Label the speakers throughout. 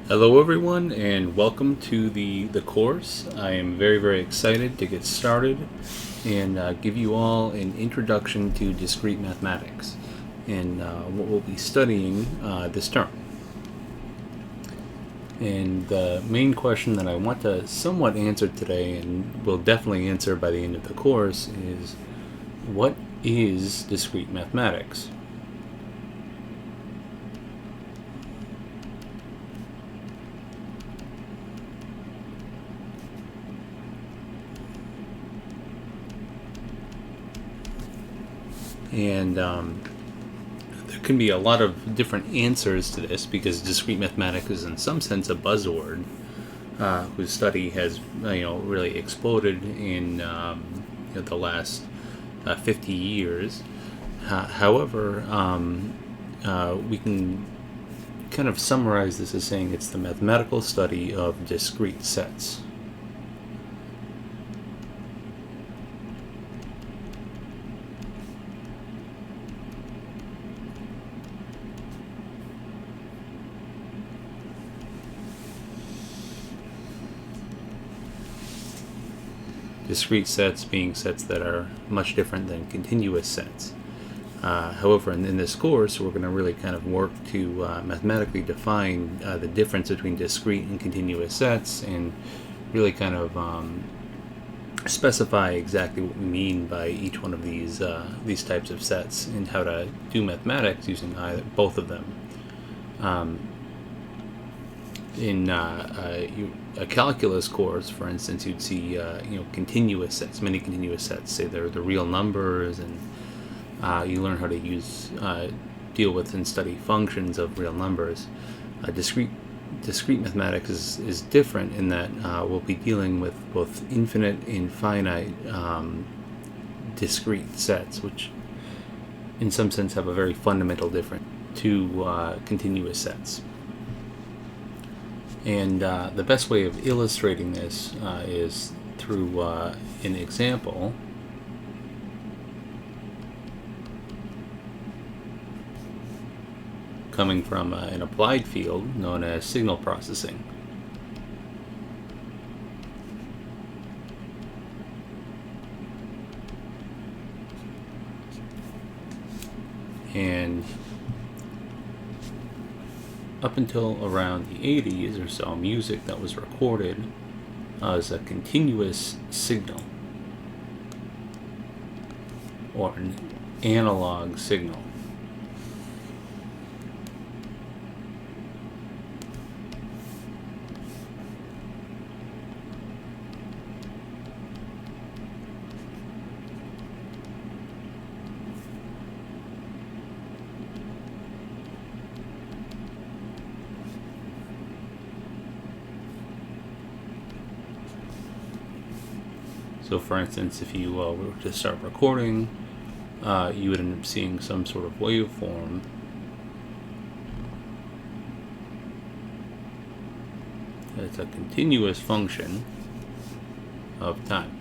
Speaker 1: Hello everyone and welcome to the course. I am very excited to get started and give you all an introduction to discrete mathematics and what we'll be studying this term. And the main question that I want to somewhat answer today, and will definitely answer by the end of the course, is what is discrete mathematics? And there can be a lot of different answers to this because discrete mathematics is in some sense a buzzword whose study has really exploded in the last 50 years. However, we can kind of summarize this as saying it's the mathematical study of discrete sets. Discrete sets being sets that are much different than continuous sets. However, in this course, we're going to really kind of work to mathematically define the difference between discrete and continuous sets and really kind of specify exactly what we mean by each one of these types of sets and how to do mathematics using both of them. In a calculus course, for instance, you'd see continuous sets, many continuous sets. Say they're the real numbers, and you learn how to deal with and study functions of real numbers. Discrete mathematics is different in that we'll be dealing with both infinite and finite discrete sets, which in some sense have a very fundamental difference to continuous sets. And the best way of illustrating this is through an example. Coming from an applied field known as signal processing. And up until around the 80s or so, music that was recorded as a continuous signal or an analog signal. So for instance, if you were to start recording, you would end up seeing some sort of waveform. It's a continuous function of time.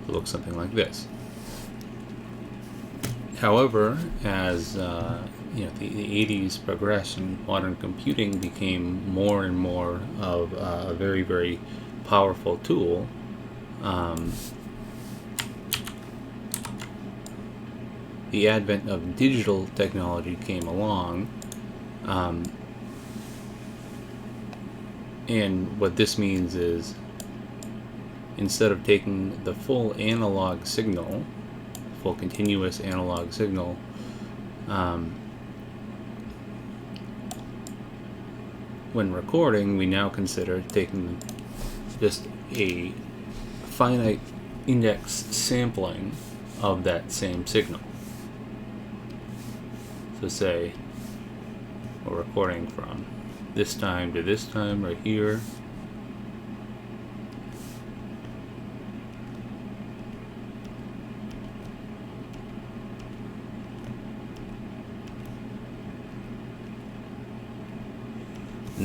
Speaker 1: Looks something like this. However, as the 80s progressed and modern computing became more and more of a very powerful tool, the advent of digital technology came along, and what this means is, instead of taking the full analog signal, full continuous analog signal, when recording, we now consider taking just a finite index sampling of that same signal. So say we're recording from this time to this time right here.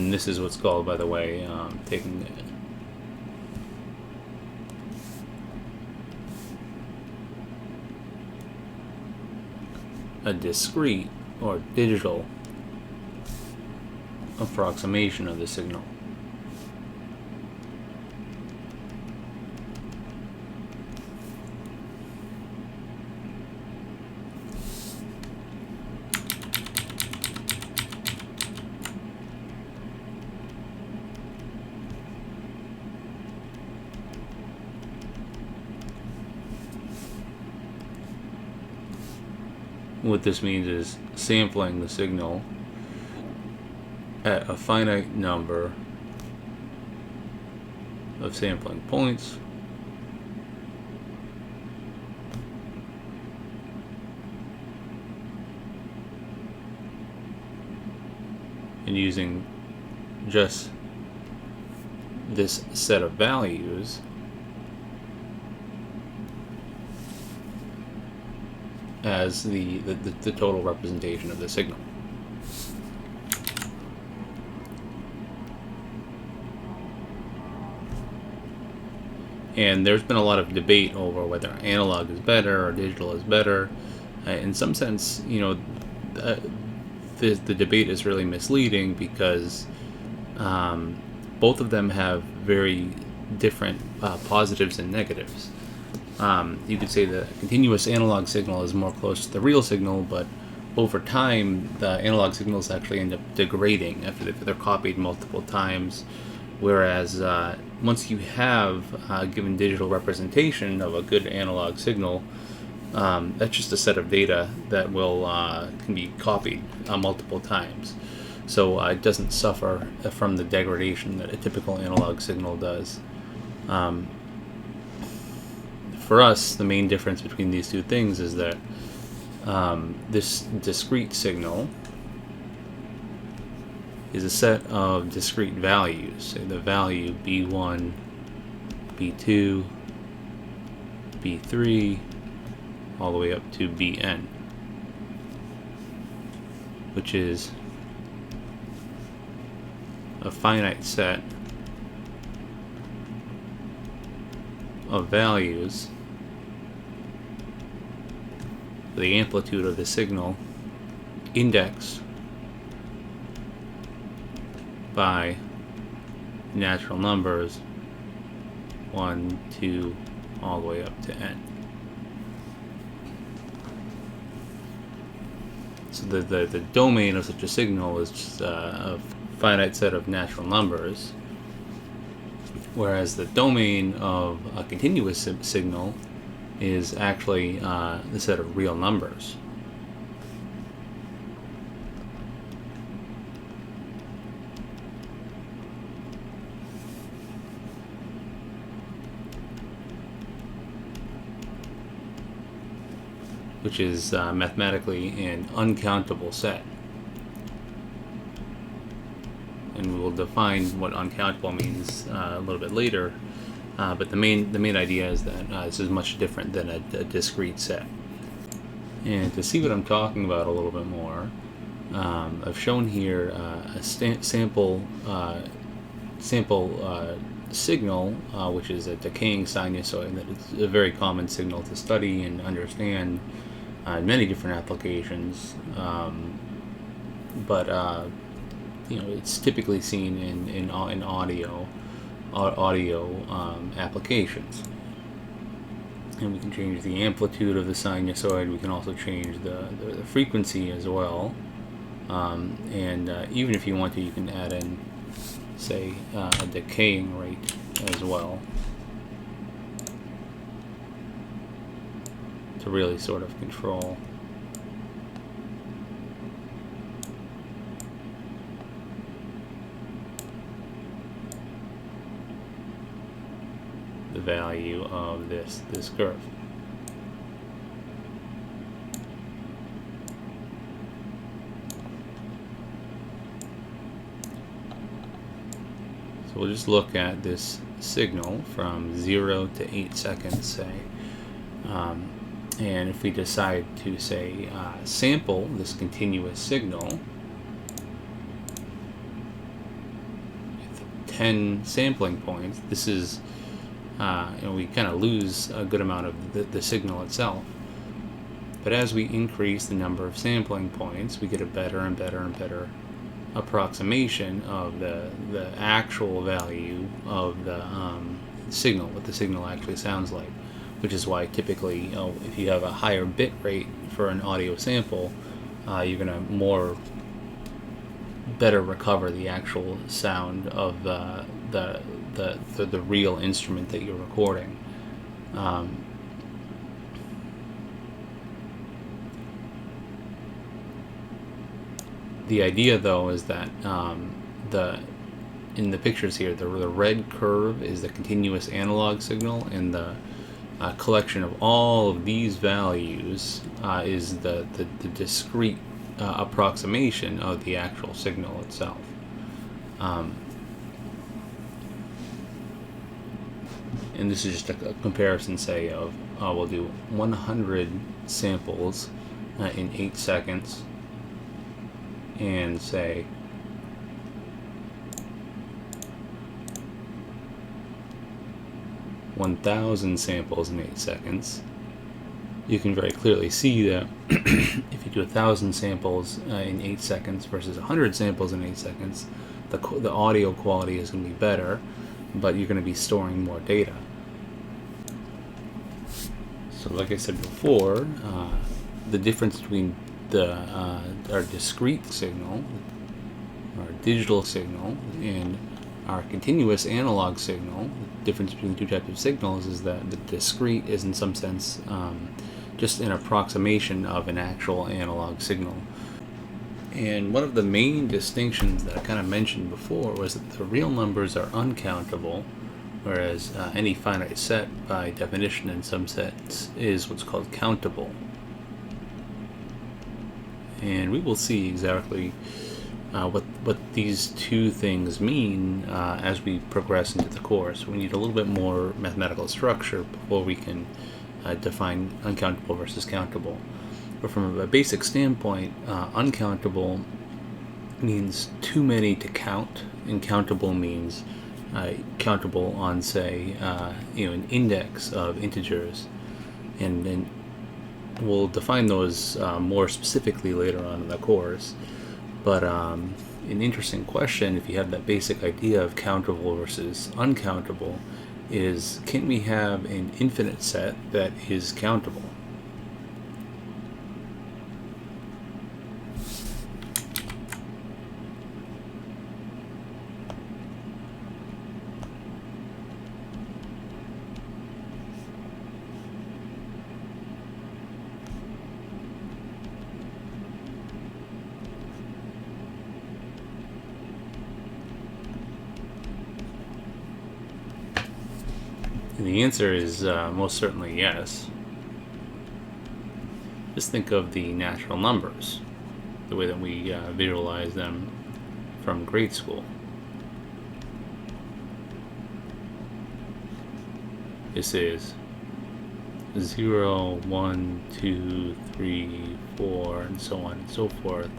Speaker 1: And this is what's called, by the way, taking a discrete or digital approximation of the signal. What this means is sampling the signal at a finite number of sampling points and using just this set of values as the total representation of the signal. And there's been a lot of debate over whether analog is better or digital is better. In some sense, you know, the debate is really misleading because both of them have very different positives and negatives. You could say the continuous analog signal is more close to the real signal, but over time, the analog signals actually end up degrading after they're copied multiple times. Whereas once you have a given digital representation of a good analog signal, that's just a set of data that can be copied multiple times. So it doesn't suffer from the degradation that a typical analog signal does. For us, the main difference between these two things is that this discrete signal is a set of discrete values. Say the value B1, B2, B3, all the way up to Bn, which is a finite set of values for the amplitude of the signal indexed by natural numbers 1, 2, all the way up to n. So the domain of such a signal is just a finite set of natural numbers, whereas the domain of a continuous signal is actually the set of real numbers. Which is mathematically an uncountable set. And we will define what uncountable means a little bit later. But the main idea is that this is much different than a discrete set. And to see what I'm talking about a little bit more, I've shown here a sample signal, which is a decaying sinusoid. That is a very common signal to study and understand in many different applications. But it's typically seen in audio applications. And we can change the amplitude of the sinusoid. We can also change the frequency as well. And even if you want to, you can add in, say, a decaying rate as well, to really sort of control the value of this curve. So we'll just look at this signal from 0 to 8 seconds, say. And if we decide to, say, sample this continuous signal, 10 sampling points, this is, we kind of lose a good amount of the signal itself. But as we increase the number of sampling points, we get a better and better and better approximation of the actual value of the signal, what the signal actually sounds like. Which is why typically, if you have a higher bit rate for an audio sample, you're going to better recover the actual sound of the real instrument that you're recording. The idea, though, is that in the pictures here, the red curve is the continuous analog signal, and the collection of all of these values is the discrete approximation of the actual signal itself. And this is just a comparison, say, of we'll do 100 samples in 8 seconds, and say 1,000 samples in 8 seconds. You can very clearly see that if you do 1,000 samples in 8 seconds versus 100 samples in 8 seconds, the audio quality is going to be better, but you're going to be storing more data. So like I said before, the difference between our discrete signal, our digital signal, and our continuous analog signal, the difference between the two types of signals is that the discrete is in some sense just an approximation of an actual analog signal. And one of the main distinctions that I kind of mentioned before was that the real numbers are uncountable, whereas any finite set by definition in some sets is what's called countable. And we will see exactly what these two things mean as we progress into the course. We need a little bit more mathematical structure before we can define uncountable versus countable. But from a basic standpoint, uncountable means too many to count, and countable means countable on, say, an index of integers, and then we'll define those more specifically later on in the course. But an interesting question, if you have that basic idea of countable versus uncountable, is can we have an infinite set that is countable? And the answer is most certainly yes. Just think of the natural numbers, the way that we visualize them from grade school. This is 0, 1, 2, 3, 4, and so on and so forth,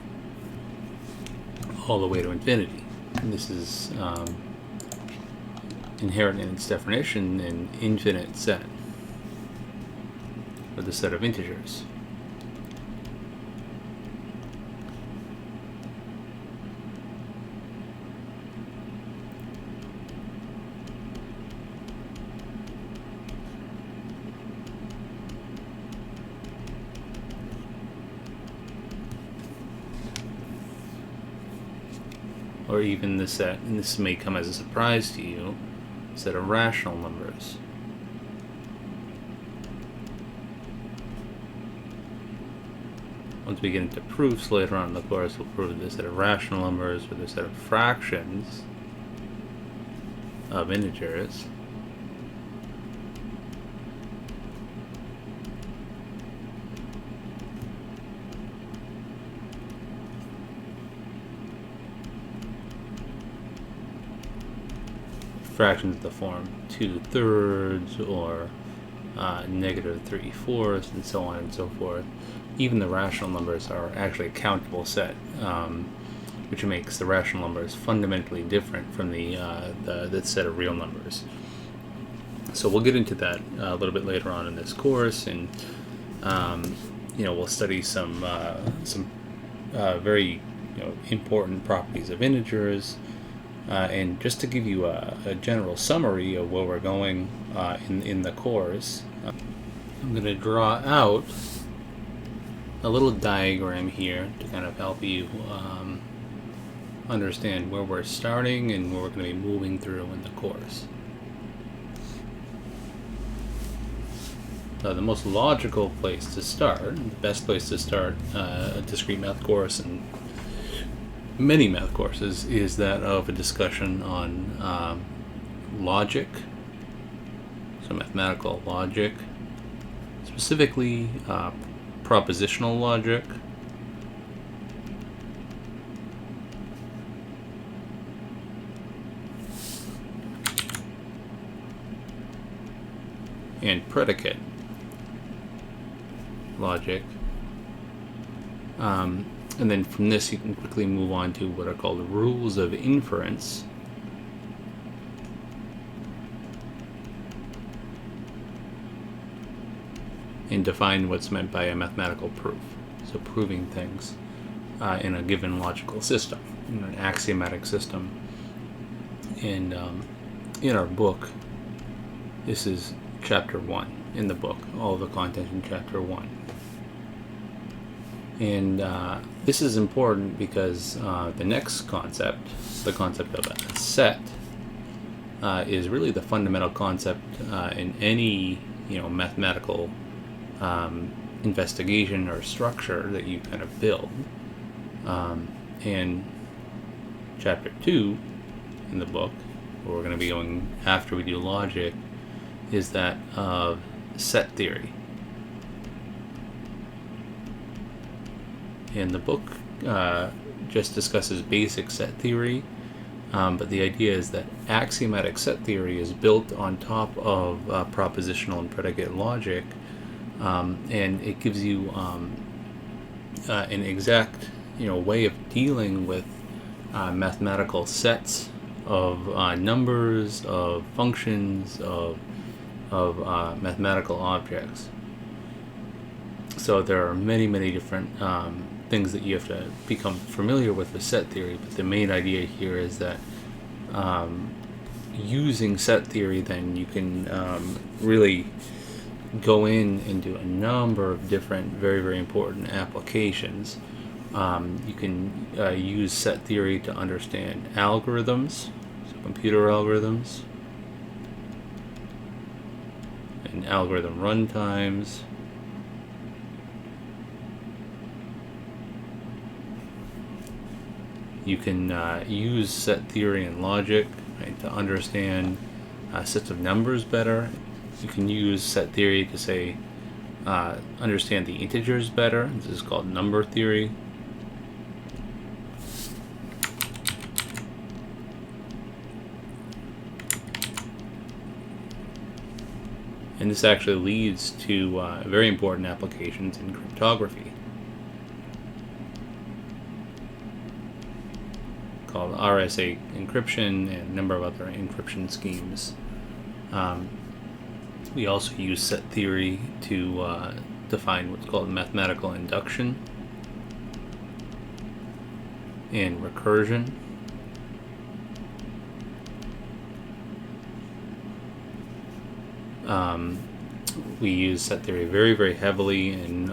Speaker 1: all the way to infinity. And this is inherent in its definition an infinite set, or the set of integers. Or even the set, and this may come as a surprise to you, set of rational numbers. Once we get into proofs later on in the course, we'll prove the set of rational numbers with a set of fractions of integers. Fractions of the form 2/3 or negative 3/4, and so on and so forth. Even the rational numbers are actually a countable set. which makes the rational numbers fundamentally different from the set of real numbers. So we'll get into that a little bit later on in this course, and we'll study some very important properties of integers, and just to give you a general summary of where we're going in the course, I'm going to draw out a little diagram here to kind of help you understand where we're starting and where we're going to be moving through in the course. The most logical place to start, the best place to start a discrete math course and many math courses, is that of a discussion on logic, so mathematical logic, specifically propositional logic, and predicate logic. And then from this you can quickly move on to what are called rules of inference, and define what's meant by a mathematical proof. So proving things in a given logical system, in an axiomatic system. And in our book, this is chapter 1 in the book, all of the content in chapter 1. And this is important because the next concept, the concept of a set, is really the fundamental concept in any mathematical investigation or structure that you kind of build. And chapter 2 in the book, where we're going to be going after we do logic, is that of set theory. And the book just discusses basic set theory, but the idea is that axiomatic set theory is built on top of propositional and predicate logic, and it gives you an exact way of dealing with mathematical sets of numbers, of functions, of mathematical objects. So there are many different things that you have to become familiar with set theory, but the main idea here is that using set theory, then you can really go in and do a number of different very important applications. You can use set theory to understand algorithms, so computer algorithms, and algorithm runtimes. You can use set theory and logic, right, to understand sets of numbers better. You can use set theory to say understand the integers better. This is called number theory. And this actually leads to very important applications in cryptography, called RSA encryption and a number of other encryption schemes. We also use set theory to define what's called mathematical induction and recursion. We use set theory very heavily in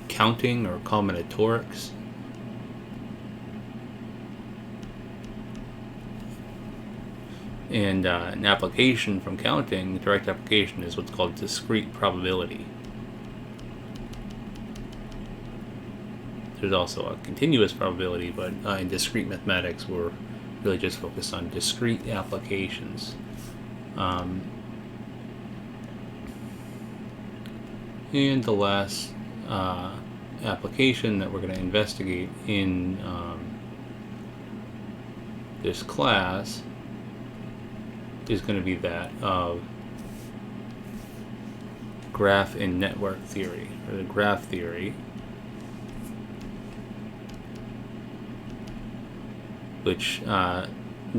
Speaker 1: counting or combinatorics. And an application from counting, direct application, is what's called discrete probability. There's also a continuous probability, but in discrete mathematics we're really just focused on discrete applications. And the last application that we're going to investigate in this class is going to be that of graph and network theory, or the graph theory. which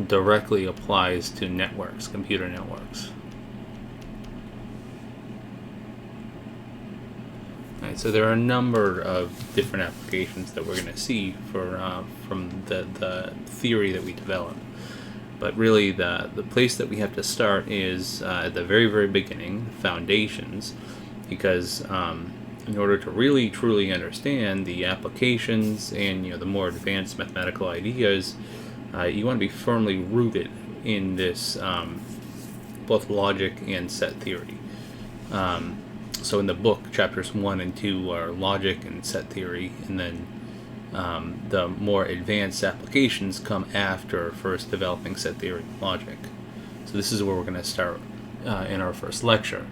Speaker 1: directly applies to networks, computer networks. Right, so there are a number of different applications that we're going to see from the theory that we develop. But really, the place that we have to start is at the very, very beginning, foundations, because in order to really, truly understand the applications and the more advanced mathematical ideas, you want to be firmly rooted in this both logic and set theory. So in the book, chapters 1 and 2 are logic and set theory, and then the more advanced applications come after first developing set theory and logic. So this is where we're going to start in our first lecture.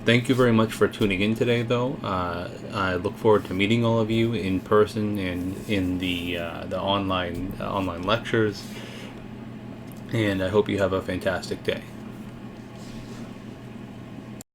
Speaker 1: Thank you very much for tuning in today, though. I look forward to meeting all of you in person and in the online lectures, and I hope you have a fantastic day.